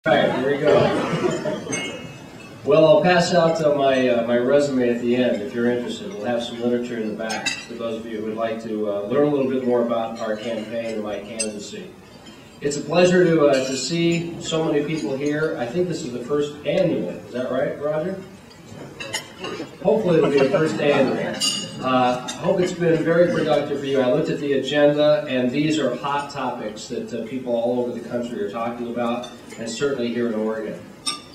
All right, here we go. Well, I'll pass out my resume at the end if you're interested. We'll have some literature in the back for those of you who would like to learn a little bit more about our campaign and my candidacy. It's a pleasure to see so many people here. I think this is the first annual. Is that right, Roger? Hopefully it'll be the first annual. I hope it's been very productive for you. I looked at the agenda, and these are hot topics that people all over the country are talking about, and certainly here in Oregon.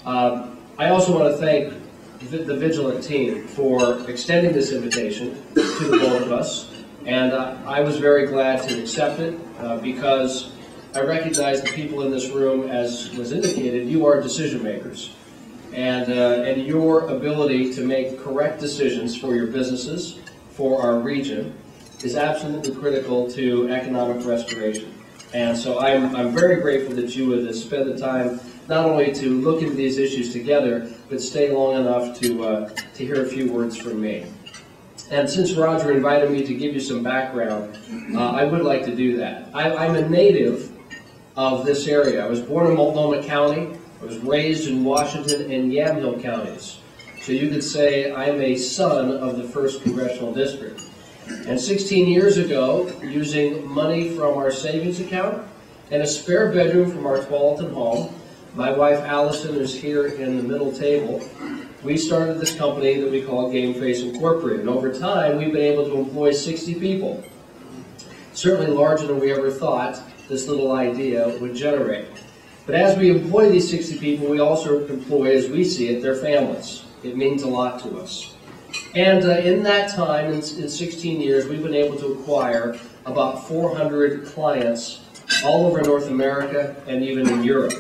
I also want to thank the Vigilant team for extending this invitation to the both of us, and I was very glad to accept it because I recognize the people in this room, as was indicated, you are decision makers. And your ability to make correct decisions for your businesses, for our region, is absolutely critical to economic restoration. And so I'm very grateful that you would spend the time not only to look into these issues together, but stay long enough to hear a few words from me. And since Roger invited me to give you some background, I would like to do that. I'm a native of this area. I was born in Multnomah County. I was raised in Washington and Yamhill counties. So you could say I'm a son of the 1st Congressional District. And 16 years ago, using money from our savings account and a spare bedroom from our Tualatin home, my wife Allison is here in the middle table, we started this company that we call Game Face Incorporated. And over time, we've been able to employ 60 people. Certainly larger than we ever thought this little idea would generate. But as we employ these 60 people, we also employ, as we see it, their families. It means a lot to us. And in that time, in 16 years, we've been able to acquire about 400 clients all over North America and even in Europe.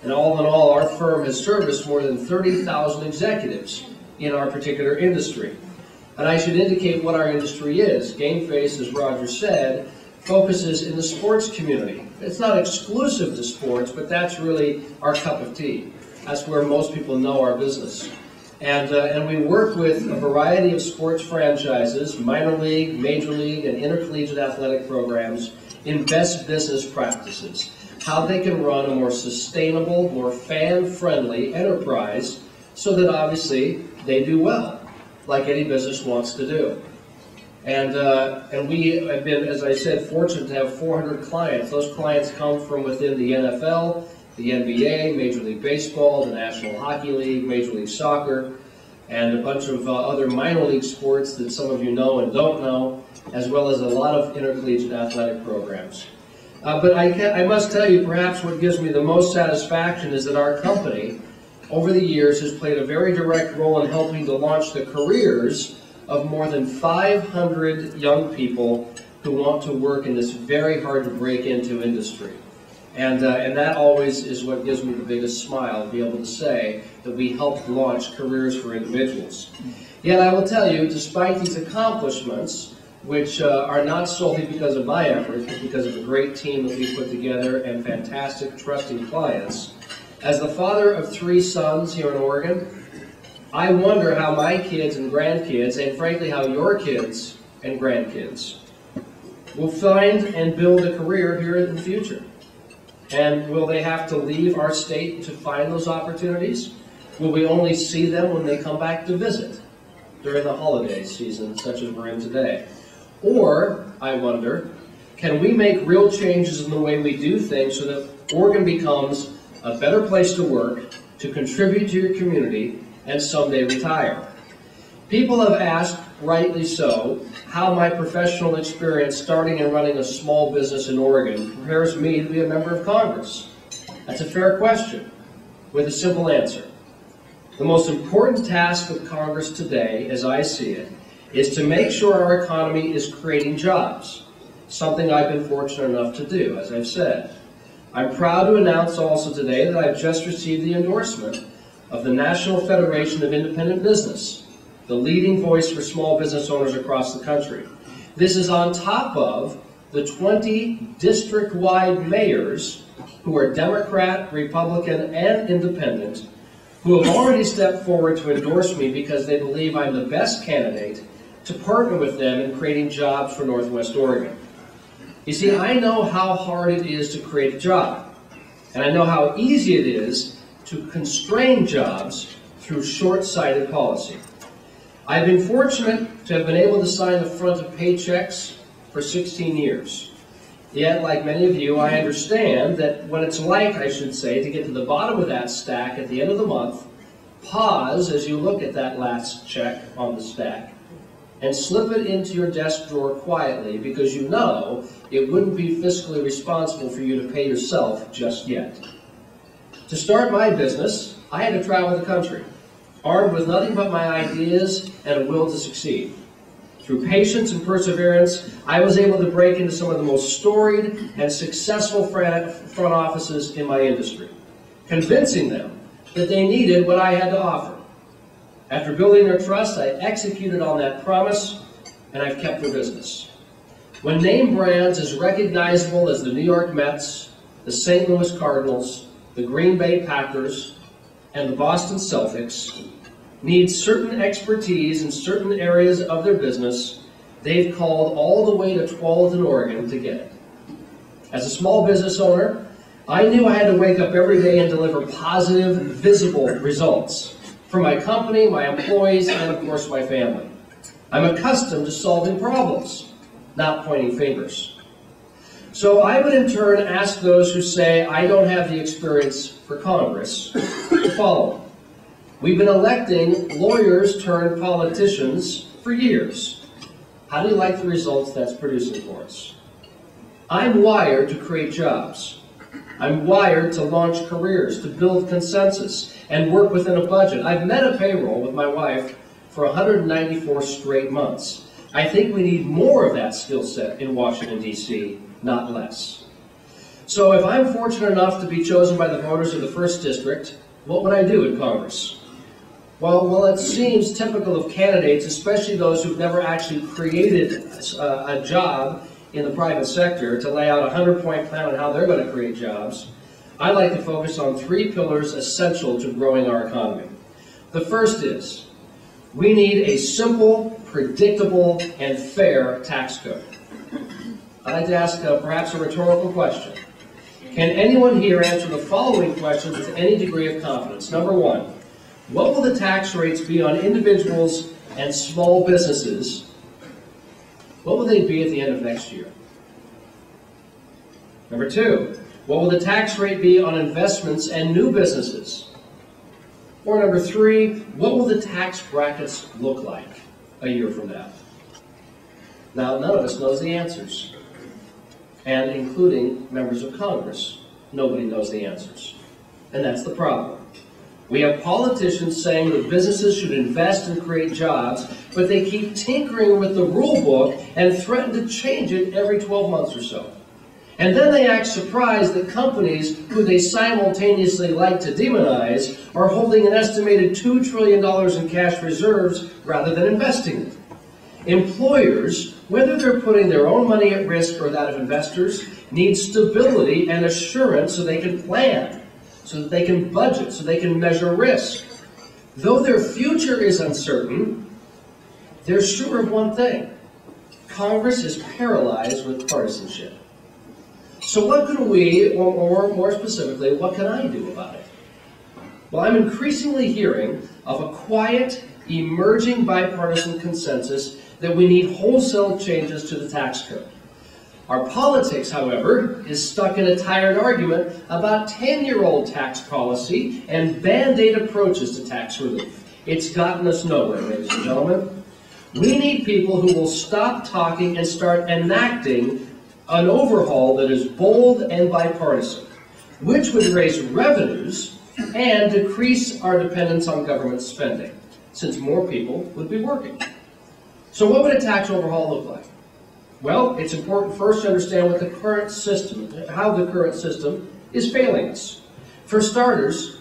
And all in all, our firm has serviced more than 30,000 executives in our particular industry. And I should indicate what our industry is. Game Face, as Roger said, focuses in the sports community. It's not exclusive to sports, but that's really our cup of tea. That's where most people know our business. And we work with a variety of sports franchises, minor league, major league, and intercollegiate athletic programs in best business practices. How they can run a more sustainable, more fan-friendly enterprise so that obviously they do well, like any business wants to do. And we have been, as I said, fortunate to have 400 clients. Those clients come from within the NFL, the NBA, Major League Baseball, the National Hockey League, Major League Soccer, and a bunch of other minor league sports that some of you know and don't know, as well as a lot of intercollegiate athletic programs. But I must tell you, perhaps what gives me the most satisfaction is that our company, over the years, has played a very direct role in helping to launch the careers of more than 500 young people who want to work in this very hard to break into industry. And that always is what gives me the biggest smile, to be able to say that we helped launch careers for individuals. Yet I will tell you, despite these accomplishments, which are not solely because of my efforts, but because of a great team that we put together and fantastic, trusting clients, as the father of 3 sons here in Oregon, I wonder how my kids and grandkids, and frankly how your kids and grandkids, will find and build a career here in the future. And will they have to leave our state to find those opportunities? Will we only see them when they come back to visit during the holiday season, such as we're in today? Or, I wonder, can we make real changes in the way we do things so that Oregon becomes a better place to work, to contribute to your community, and someday retire? People have asked, rightly so, how my professional experience starting and running a small business in Oregon prepares me to be a member of Congress. That's a fair question, with a simple answer. The most important task of Congress today, as I see it, is to make sure our economy is creating jobs, something I've been fortunate enough to do, as I've said. I'm proud to announce also today that I've just received the endorsement of the National Federation of Independent Business, the leading voice for small business owners across the country. This is on top of the 20 district-wide mayors who are Democrat, Republican, and Independent, who have already stepped forward to endorse me because they believe I'm the best candidate to partner with them in creating jobs for Northwest Oregon. You see, I know how hard it is to create a job. And I know how easy it is to constrain jobs through short-sighted policy. I've been fortunate to have been able to sign the front of paychecks for 16 years. Yet, like many of you, I understand that what it's like, I should say, to get to the bottom of that stack at the end of the month, pause as you look at that last check on the stack, and slip it into your desk drawer quietly because you know it wouldn't be fiscally responsible for you to pay yourself just yet. To start my business, I had to travel the country, armed with nothing but my ideas and a will to succeed. Through patience and perseverance, I was able to break into some of the most storied and successful front offices in my industry, convincing them that they needed what I had to offer. After building their trust, I executed on that promise, and I've kept their business. When name brands as recognizable as the New York Mets, the St. Louis Cardinals, the Green Bay Packers, and the Boston Celtics need certain expertise in certain areas of their business, they've called all the way to Tualatin, Oregon to get it. As a small business owner, I knew I had to wake up every day and deliver positive, visible results for my company, my employees, and of course my family. I'm accustomed to solving problems, not pointing fingers. So I would in turn ask those who say I don't have the experience for Congress to follow. We've been electing lawyers turned politicians for years. How do you like the results that's producing for us? I'm wired to create jobs. I'm wired to launch careers, to build consensus, and work within a budget. I've met a payroll with my wife for 194 straight months. I think we need more of that skill set in Washington, D.C., not less. So if I'm fortunate enough to be chosen by the voters of the 1st District, what would I do in Congress? Well, it seems typical of candidates, especially those who've never actually created a job in the private sector, to lay out a 100-point plan on how they're going to create jobs. I like to focus on 3 pillars essential to growing our economy. The first is, we need a simple, predictable, and fair tax code. I'd like to ask perhaps a rhetorical question. Can anyone here answer the following questions with any degree of confidence? Number 1, what will the tax rates be on individuals and small businesses? What will they be at the end of next year? Number 2, what will the tax rate be on investments and new businesses? Or number 3, what will the tax brackets look like a year from now? Now, none of us knows the answers, and including members of Congress, nobody knows the answers. And that's the problem. We have politicians saying that businesses should invest and create jobs, but they keep tinkering with the rule book and threaten to change it every 12 months or so. And then they act surprised that companies who they simultaneously like to demonize are holding an estimated $2 trillion in cash reserves rather than investing it. Employers, whether they're putting their own money at risk or that of investors, need stability and assurance so they can plan, so that they can budget, so they can measure risk. Though their future is uncertain, they're sure of one thing: Congress is paralyzed with partisanship. So what can we, or more specifically, what can I do about it? Well, I'm increasingly hearing of a quiet, emerging bipartisan consensus that we need wholesale changes to the tax code. Our politics, however, is stuck in a tired argument about 10-year-old tax policy and band-aid approaches to tax relief. It's gotten us nowhere, ladies and gentlemen. We need people who will stop talking and start enacting an overhaul that is bold and bipartisan, which would raise revenues and decrease our dependence on government spending, since more people would be working. So what would a tax overhaul look like? Well, it's important first to understand what the current system, how the current system is failing us. For starters,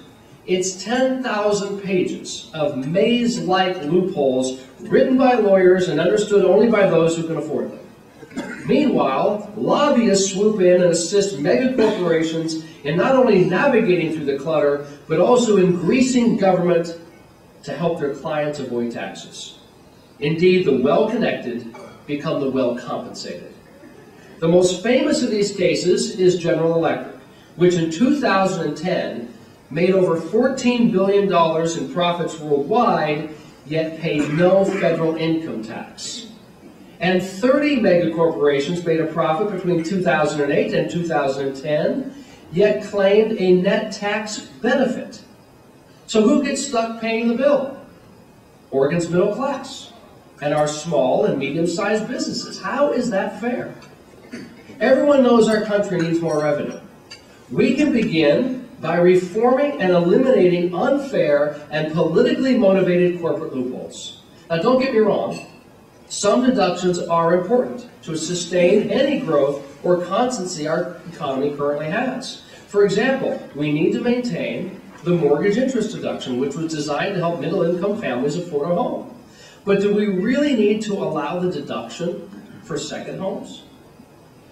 it's 10,000 pages of maze-like loopholes written by lawyers and understood only by those who can afford them. Meanwhile, lobbyists swoop in and assist mega corporations in not only navigating through the clutter, but also in greasing government to help their clients avoid taxes. Indeed, the well-connected become the well-compensated. The most famous of these cases is General Electric, which in 2010 made over $14 billion in profits worldwide, yet paid no federal income tax. And 30 megacorporations made a profit between 2008 and 2010, yet claimed a net tax benefit. So who gets stuck paying the bill? Oregon's middle class and our small and medium-sized businesses. How is that fair? Everyone knows our country needs more revenue. We can begin by reforming and eliminating unfair and politically motivated corporate loopholes. Now, don't get me wrong. Some deductions are important to sustain any growth or constancy our economy currently has. For example, we need to maintain the mortgage interest deduction, which was designed to help middle-income families afford a home. But do we really need to allow the deduction for second homes?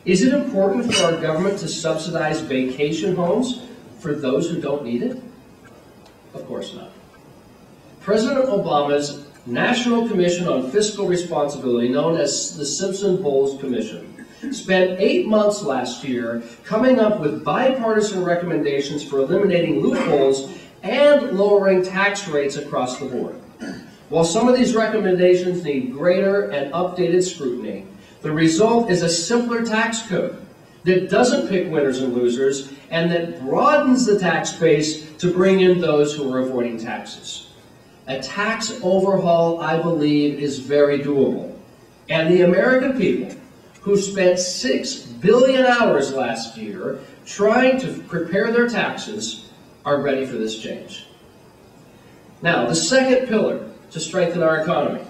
Is it important for our government to subsidize vacation homes for those who don't need it? Of course not. President Obama's National Commission on Fiscal Responsibility, known as the Simpson-Bowles Commission, spent 8 months last year coming up with bipartisan recommendations for eliminating loopholes and lowering tax rates across the board. While some of these recommendations need greater and updated scrutiny, the result is a simpler tax code that doesn't pick winners and losers and that broadens the tax base to bring in those who are avoiding taxes. A tax overhaul, I believe, is very doable. And the American people, who spent 6 billion hours last year trying to prepare their taxes, are ready for this change. Now, the second pillar to strengthen our economy.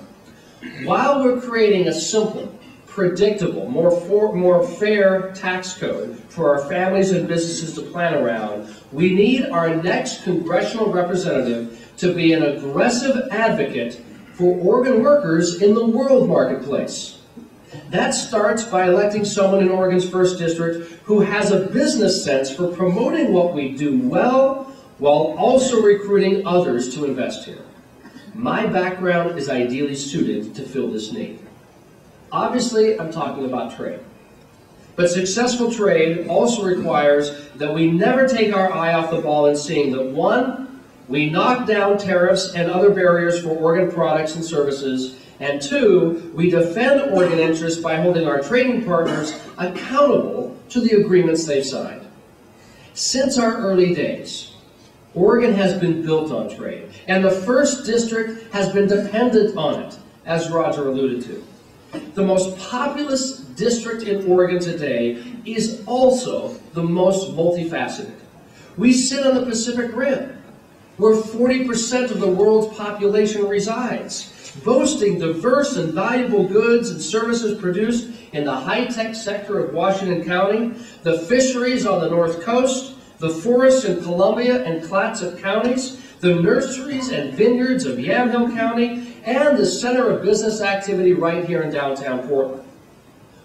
While we're creating a simple, predictable, more fair tax code for our families and businesses to plan around, we need our next congressional representative to be an aggressive advocate for Oregon workers in the world marketplace. That starts by electing someone in Oregon's 1st District who has a business sense for promoting what we do well while also recruiting others to invest here. My background is ideally suited to fill this need. Obviously, I'm talking about trade. But successful trade also requires that we never take our eye off the ball in seeing that, 1, we knock down tariffs and other barriers for Oregon products and services, and 2, we defend Oregon interests by holding our trading partners accountable to the agreements they've signed. Since our early days, Oregon has been built on trade, and the 1st District has been dependent on it, as Roger alluded to. The most populous district in Oregon today is also the most multifaceted. We sit on the Pacific Rim, where 40% of the world's population resides, boasting diverse and valuable goods and services produced in the high-tech sector of Washington County, the fisheries on the North Coast, the forests in Columbia and Clatsop counties, the nurseries and vineyards of Yamhill County, and the center of business activity right here in downtown Portland.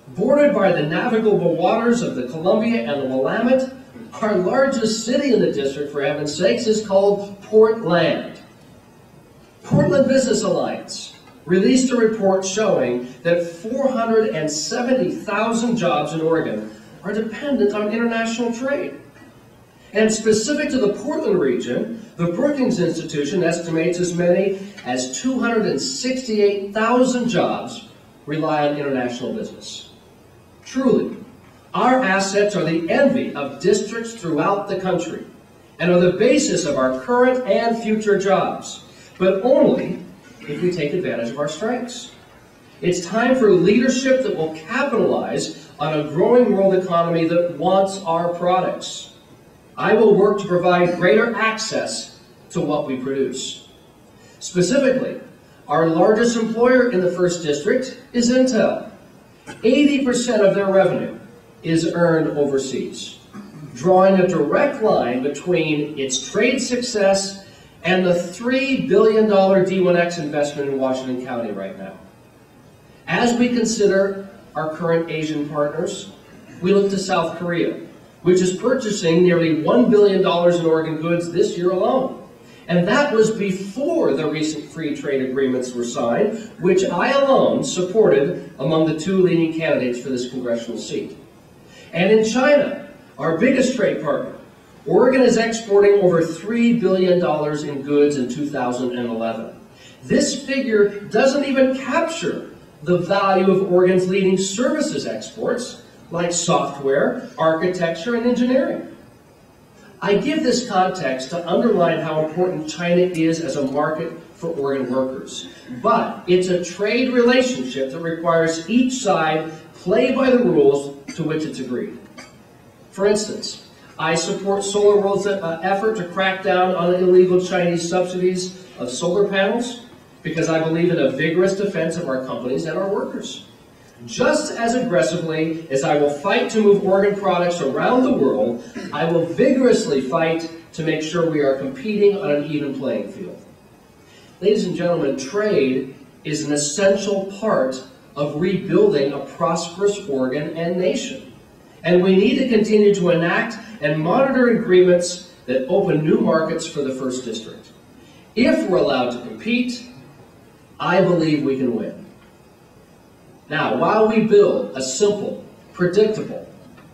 Bordered by the navigable waters of the Columbia and the Willamette, our largest city in the district, for heaven's sakes, is called Portland. Portland Business Alliance released a report showing that 470,000 jobs in Oregon are dependent on international trade. And specific to the Portland region, the Brookings Institution estimates as many as 268,000 jobs rely on international business. Truly, our assets are the envy of districts throughout the country and are the basis of our current and future jobs, but only if we take advantage of our strengths. It's time for leadership that will capitalize on a growing world economy that wants our products. I will work to provide greater access to what we produce. Specifically, our largest employer in the 1st District is Intel. 80% of their revenue is earned overseas, drawing a direct line between its trade success and the $3 billion D1X investment in Washington County right now. As we consider our current Asian partners, we look to South Korea, which is purchasing nearly $1 billion in Oregon goods this year alone. And that was before the recent free trade agreements were signed, which I alone supported among the 2 leading candidates for this congressional seat. And in China, our biggest trade partner, Oregon is exporting over $3 billion in goods in 2011. This figure doesn't even capture the value of Oregon's leading services exports, like software, architecture, and engineering. I give this context to underline how important China is as a market for Oregon workers. But it's a trade relationship that requires each side play by the rules to which it's agreed. For instance, I support SolarWorld's effort to crack down on illegal Chinese subsidies of solar panels because I believe in a vigorous defense of our companies and our workers. Just as aggressively as I will fight to move Oregon products around the world, I will vigorously fight to make sure we are competing on an even playing field. Ladies and gentlemen, trade is an essential part of rebuilding a prosperous Oregon and nation. And we need to continue to enact and monitor agreements that open new markets for the First District. If we're allowed to compete, I believe we can win. Now, while we build a simple, predictable,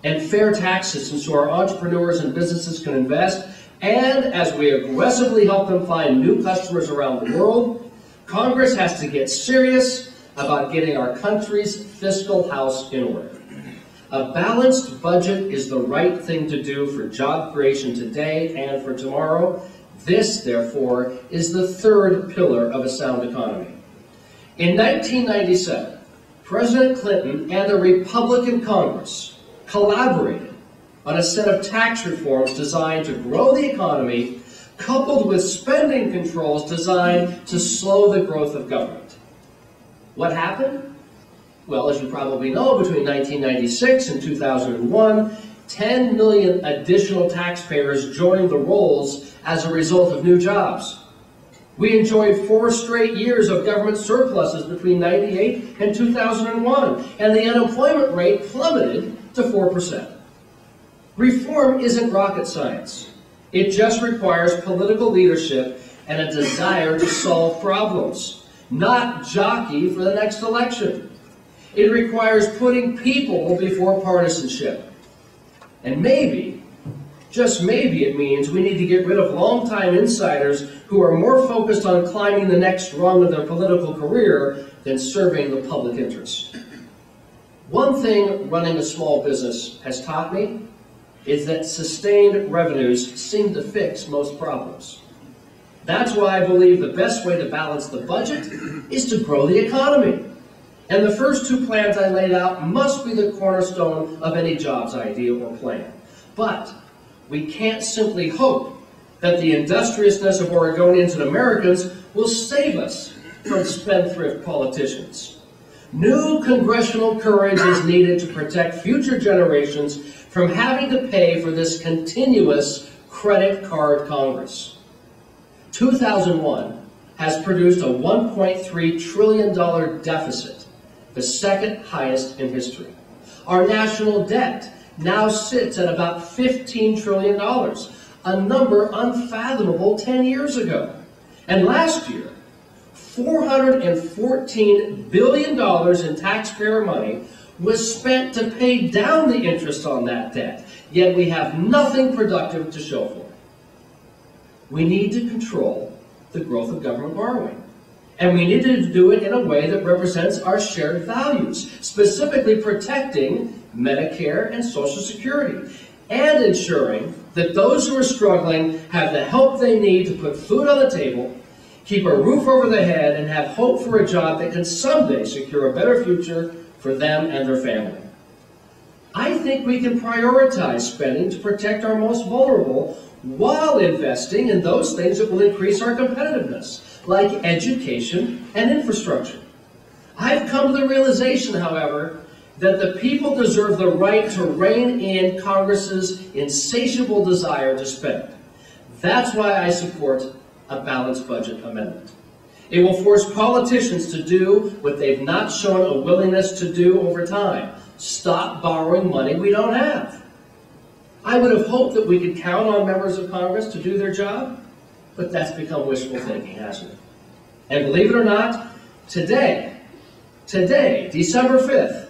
and fair tax system so our entrepreneurs and businesses can invest, and as we aggressively help them find new customers around the world, Congress has to get serious about getting our country's fiscal house in order. A balanced budget is the right thing to do for job creation today and for tomorrow. This, therefore, is the third pillar of a sound economy. In 1997, President Clinton and a Republican Congress collaborated on a set of tax reforms designed to grow the economy, coupled with spending controls designed to slow the growth of government. What happened? Well, as you probably know, between 1996 and 2001, 10 million additional taxpayers joined the rolls as a result of new jobs. We enjoyed 4 straight years of government surpluses between 1998 and 2001, and the unemployment rate plummeted to 4%. Reform isn't rocket science. It just requires political leadership and a desire to solve problems, not jockey for the next election. It requires putting people before partisanship. And maybe, just maybe, it means we need to get rid of longtime insiders who are more focused on climbing the next rung of their political career than serving the public interest. One thing running a small business has taught me is that sustained revenues seem to fix most problems. That's why I believe the best way to balance the budget is to grow the economy. And the first 2 plans I laid out must be the cornerstone of any jobs idea or plan. But we can't simply hope that the industriousness of Oregonians and Americans will save us from spendthrift politicians. New congressional courage is needed to protect future generations from having to pay for this continuous credit card Congress. 2001 has produced a $1.3 trillion deficit, the second highest in history. Our national debt now sits at about $15 trillion, a number unfathomable 10 years ago. And last year, $414 billion in taxpayer money was spent to pay down the interest on that debt, yet we have nothing productive to show for it. We need to control the growth of government borrowing. And we need to do it in a way that represents our shared values, specifically protecting Medicare and Social Security, and ensuring that those who are struggling have the help they need to put food on the table, keep a roof over their head, and have hope for a job that can someday secure a better future for them and their family. I think we can prioritize spending to protect our most vulnerable while investing in those things that will increase our competitiveness, like education and infrastructure. I've come to the realization, however, that the people deserve the right to rein in Congress's insatiable desire to spend. That's why I support a balanced budget amendment. It will force politicians to do what they've not shown a willingness to do over time: stop borrowing money we don't have. I would have hoped that we could count on members of Congress to do their job, but that's become wishful thinking, hasn't it? And believe it or not, today, December 5th,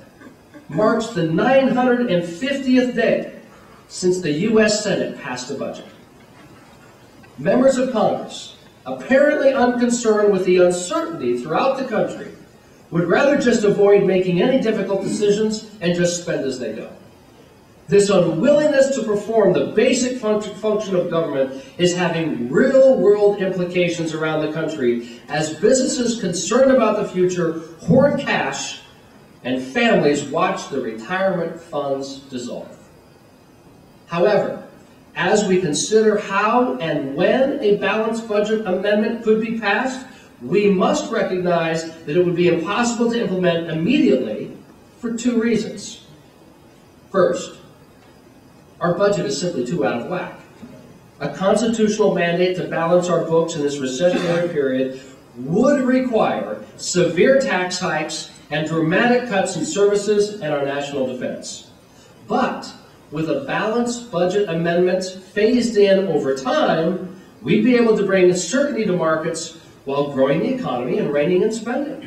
marks the 950th day since the U.S. Senate passed a budget. Members of Congress, apparently unconcerned with the uncertainty throughout the country, would rather just avoid making any difficult decisions and just spend as they go. This unwillingness to perform the basic function of government is having real-world implications around the country as businesses concerned about the future hoard cash and families watch the retirement funds dissolve. However, as we consider how and when a balanced budget amendment could be passed, we must recognize that it would be impossible to implement immediately for two reasons. First, our budget is simply too out of whack. A constitutional mandate to balance our books in this recessionary period would require severe tax hikes and dramatic cuts in services and our national defense. But with a balanced budget amendment phased in over time, we'd be able to bring certainty to markets while growing the economy and reining in spending.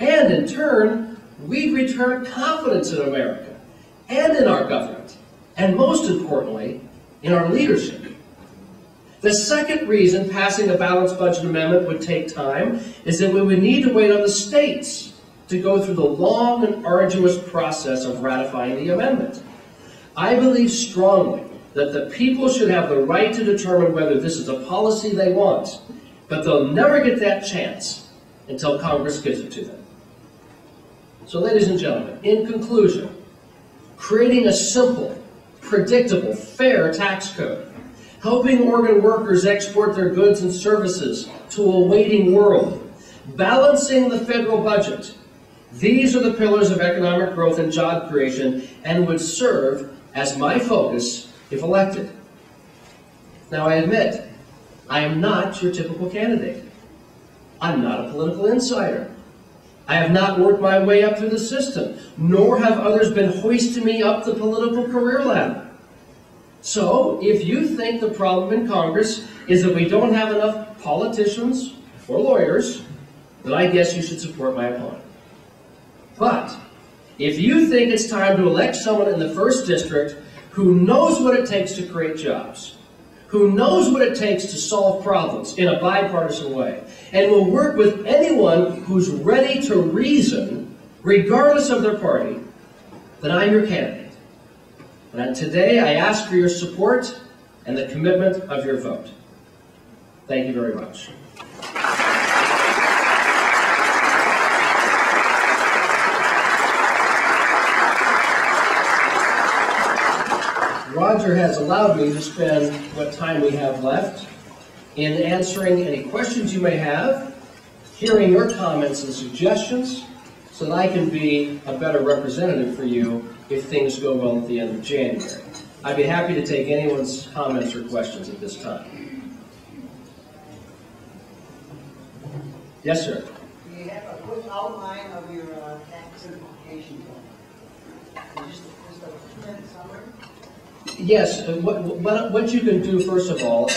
And in turn, we'd return confidence in America and in our government, and most importantly, in our leadership. The second reason passing a balanced budget amendment would take time is that we would need to wait on the states to go through the long and arduous process of ratifying the amendment. I believe strongly that the people should have the right to determine whether this is a policy they want, but they'll never get that chance until Congress gives it to them. So, ladies and gentlemen, in conclusion, creating a simple, predictable, fair tax code, helping Oregon workers export their goods and services to a waiting world, balancing the federal budget, these are the pillars of economic growth and job creation and would serve as my focus if elected. Now, I admit, I am not your typical candidate. I'm not a political insider. I have not worked my way up through the system, nor have others been hoisting me up the political career ladder. So, if you think the problem in Congress is that we don't have enough politicians or lawyers, then I guess you should support my opponent. But, if you think it's time to elect someone in the 1st District who knows what it takes to create jobs, who knows what it takes to solve problems in a bipartisan way, and will work with anyone who's ready to reason, regardless of their party, then I'm your candidate. And today I ask for your support and the commitment of your vote. Thank you very much. Roger has allowed me to spend what time we have left in answering any questions you may have, hearing your comments and suggestions, so that I can be a better representative for you if things go well at the end of January. I'd be happy to take anyone's comments or questions at this time. Yes, sir. Do you have a quick outline of your tax simplification plan? Just a 2-minute summary? Yes, what you can do, first of all,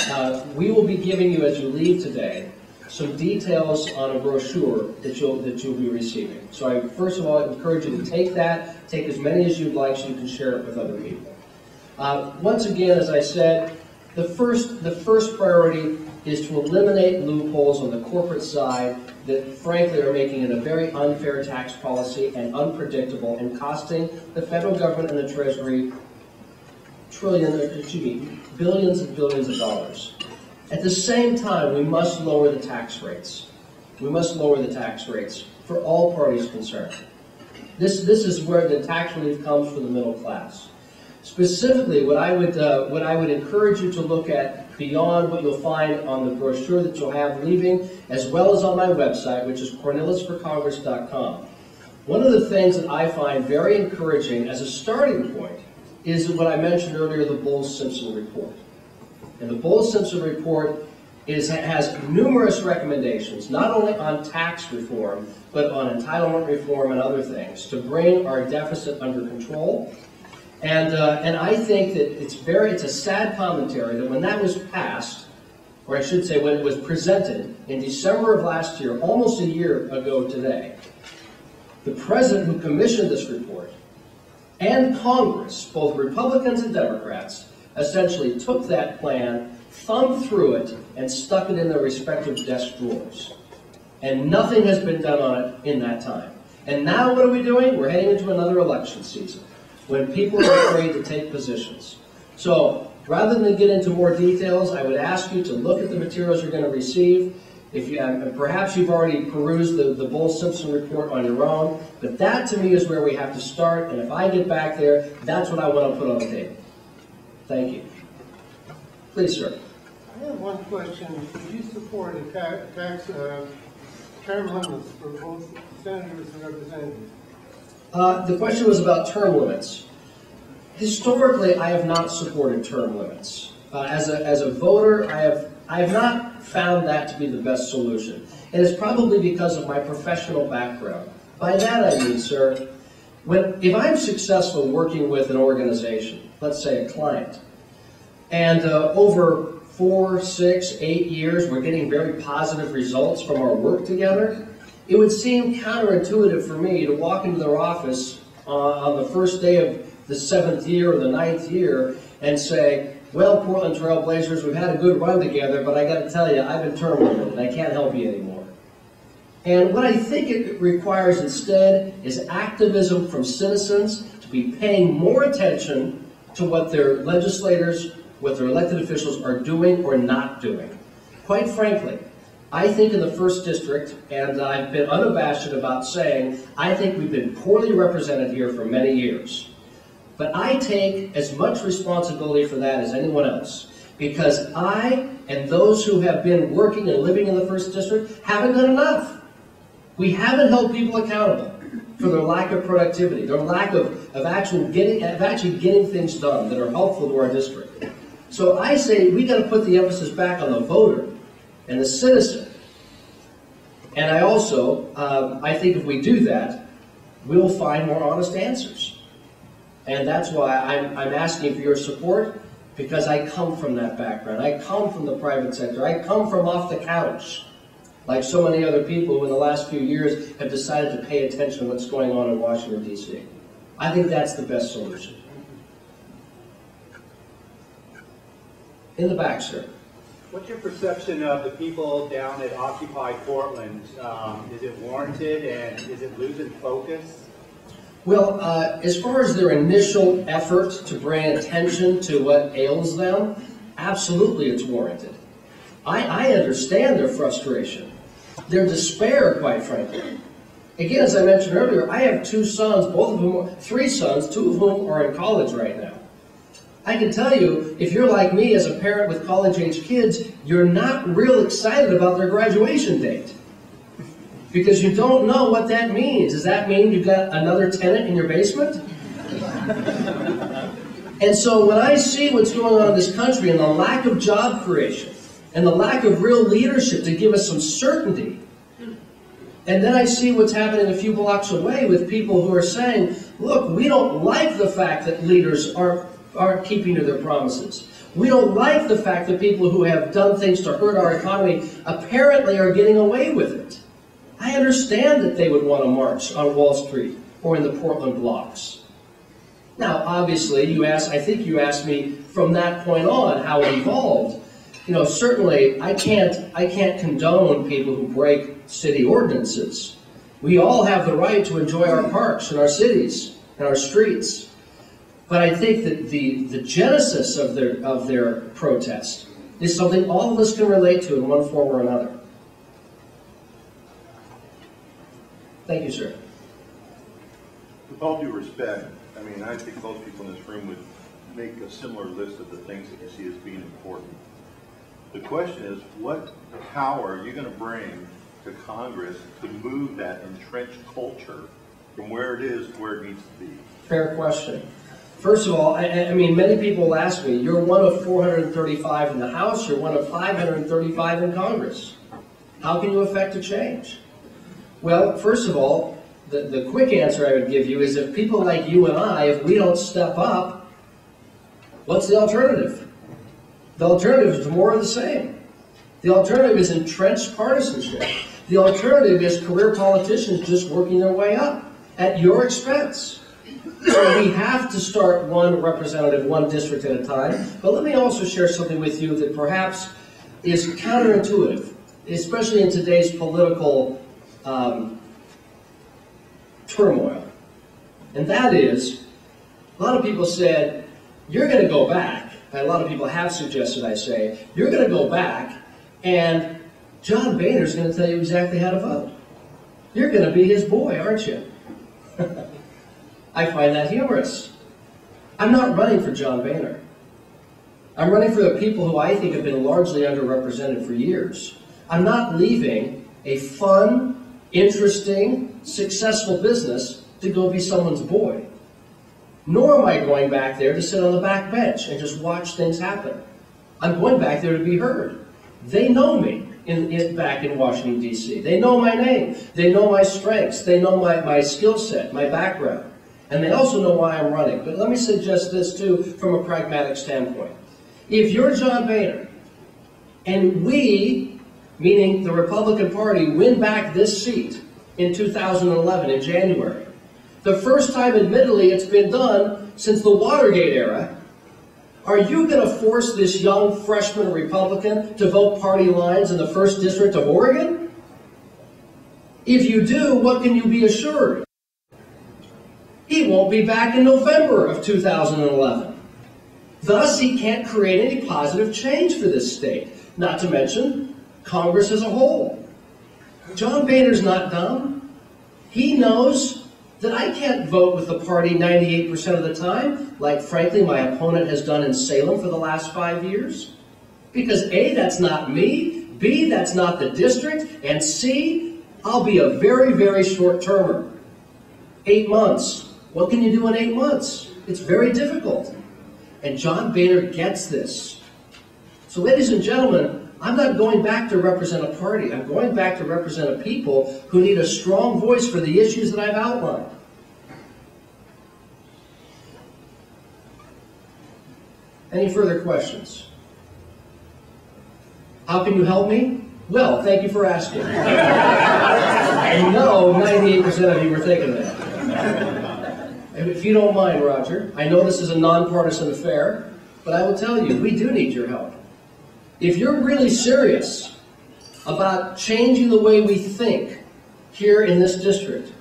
we will be giving you, as you leave today, some details on a brochure that you'll be receiving. So I, first of all, encourage you to take that, take as many as you'd like so you can share it with other people. Once again, as I said, the first priority is to eliminate loopholes on the corporate side that, frankly, are making it a very unfair tax policy and unpredictable and costing the federal government and the Treasury billions and billions of dollars. At the same time, we must lower the tax rates. We must lower the tax rates for all parties concerned. This is where the tax relief comes for the middle class. Specifically, what I would encourage you to look at beyond what you'll find on the brochure that you'll have leaving, as well as on my website, which is cornillesforcongress.com. One of the things that I find very encouraging as a starting point is what I mentioned earlier, the Bowles-Simpson report. And the Bowles-Simpson report has numerous recommendations, not only on tax reform, but on entitlement reform and other things, to bring our deficit under control. And I think that it's a sad commentary that when that was passed, or I should say when it was presented in December of last year, almost a year ago today, the president who commissioned this report and Congress, both Republicans and Democrats, essentially took that plan, thumbed through it, and stuck it in their respective desk drawers. And nothing has been done on it in that time. And now what are we doing? We're heading into another election season when people are afraid to take positions. So rather than get into more details, I would ask you to look at the materials you're going to receive. If you perhaps you've already perused the Bull-Simpson report on your own, but that to me is where we have to start, and if I get back there, that's what I want to put on the table. Thank you. Please, sir. I have one question. Would you support a tax term limits for both senators and representatives? The question was about term limits. Historically, I have not supported term limits. As a voter, I have not found that to be the best solution. And it's probably because of my professional background. By that I mean, sir, if I'm successful working with an organization, let's say a client, and over 4, 6, 8 years we're getting very positive results from our work together, it would seem counterintuitive for me to walk into their office on the first day of the 7th year or the 9th year and say, well, Portland Trail Blazers, we've had a good run together, but I got to tell you, I've been terminated and I can't help you anymore. And what I think it requires instead is activism from citizens to be paying more attention to what their legislators, what their elected officials are doing or not doing. Quite frankly, I think in the 1st District, and I've been unabashed about saying, I think we've been poorly represented here for many years. But I take as much responsibility for that as anyone else, because I and those who have been working and living in the 1st District haven't done enough. We haven't held people accountable for their lack of productivity, their lack of actually getting things done that are helpful to our district. So I say we got to put the emphasis back on the voter and the citizen. And I also, I think if we do that, we'll find more honest answers. And that's why I'm asking for your support, because I come from that background. I come from the private sector. I come from off the couch, like so many other people who in the last few years have decided to pay attention to what's going on in Washington, D.C. I think that's the best solution. In the back, sir. What's your perception of the people down at Occupy Portland? Is it warranted, and is it losing focus? Well, as far as their initial effort to bring attention to what ails them, absolutely it's warranted. I understand their frustration, their despair, quite frankly. Again, as I mentioned earlier, I have 2 sons, 3 sons, 2 of whom are in college right now. I can tell you, if you're like me as a parent with college-age kids, you're not real excited about their graduation date. Because you don't know what that means. Does that mean you've got another tenant in your basement? And so when I see what's going on in this country and the lack of job creation and the lack of real leadership to give us some certainty, and then I see what's happening a few blocks away with people who are saying, look, we don't like the fact that leaders aren't keeping to their promises. We don't like the fact that people who have done things to hurt our economy apparently are getting away with it. I understand that they would want to march on Wall Street or in the Portland blocks. Now, obviously, I think you asked me from that point on how it evolved. You know, certainly I can't condone people who break city ordinances. We all have the right to enjoy our parks and our cities and our streets. But I think that the genesis of their protest is something all of us can relate to in one form or another. Thank you, sir. With all due respect, I mean, I think most people in this room would make a similar list of the things that you see as being important. The question is, what power are you going to bring to Congress to move that entrenched culture from where it is to where it needs to be? Fair question. First of all, I mean, many people ask me, you're one of 435 in the House, you're one of 535 in Congress. How can you affect a change? Well, first of all, the quick answer I would give you is if people like you and I, if we don't step up, what's the alternative? The alternative is more of the same. The alternative is entrenched partisanship. The alternative is career politicians just working their way up at your expense. So we have to start one representative, one district at a time. But let me also share something with you that perhaps is counterintuitive, especially in today's political turmoil. And that is, a lot of people said, you're going to go back, and a lot of people have suggested, I say, you're going to go back and John Boehner's going to tell you exactly how to vote. You're going to be his boy, aren't you? I find that humorous. I'm not running for John Boehner. I'm running for the people who I think have been largely underrepresented for years. I'm not leaving a fun, interesting, successful business to go be someone's boy. Nor am I going back there to sit on the back bench and just watch things happen. I'm going back there to be heard. They know me back in Washington, D.C. They know my name. They know my strengths. They know my skill set, my background. And they also know why I'm running. But let me suggest this, too, from a pragmatic standpoint. If you're John Boehner, and we, meaning the Republican Party, win back this seat in 2011, in January, the first time, admittedly, it's been done since the Watergate era, are you going to force this young freshman Republican to vote party lines in the 1st District of Oregon? If you do, what can you be assured? He won't be back in November of 2011. Thus, he can't create any positive change for this state, not to mention Congress as a whole. John Boehner's not dumb. He knows that I can't vote with the party 98% of the time, like, frankly, my opponent has done in Salem for the last 5 years. Because A, that's not me, B, that's not the district, and C, I'll be a very, very short-termer. 8 months. What can you do in 8 months? It's very difficult. And John Boehner gets this. So, ladies and gentlemen, I'm not going back to represent a party. I'm going back to represent a people who need a strong voice for the issues that I've outlined. Any further questions? How can you help me? Well, thank you for asking. I know 98% of you were thinking that. And if you don't mind, Roger, I know this is a nonpartisan affair, but I will tell you, we do need your help. If you're really serious about changing the way we think here in this district,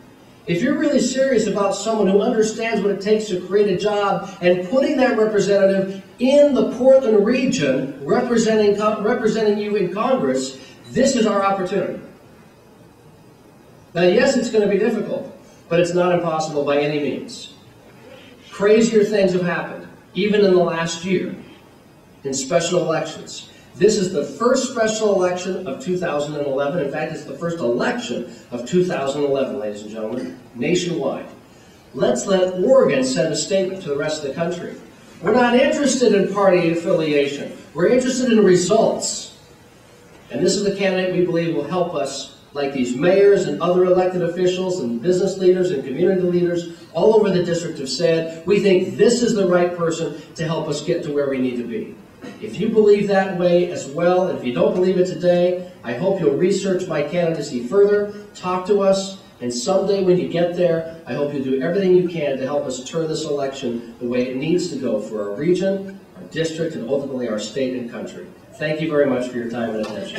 if you're really serious about someone who understands what it takes to create a job and putting that representative in the Portland region, representing you in Congress, this is our opportunity. Now, yes, it's going to be difficult, but it's not impossible by any means. Crazier things have happened, even in the last year, in special elections. This is the first special election of 2011. In fact, it's the first election of 2011, ladies and gentlemen, nationwide. Let's let Oregon send a statement to the rest of the country. We're not interested in party affiliation. We're interested in results. And this is the candidate we believe will help us, like these mayors and other elected officials and business leaders and community leaders all over the district have said. We think this is the right person to help us get to where we need to be. If you believe that way as well, and if you don't believe it today, I hope you'll research my candidacy further, talk to us, and someday when you get there, I hope you'll do everything you can to help us turn this election the way it needs to go for our region, our district, and ultimately our state and country. Thank you very much for your time and attention.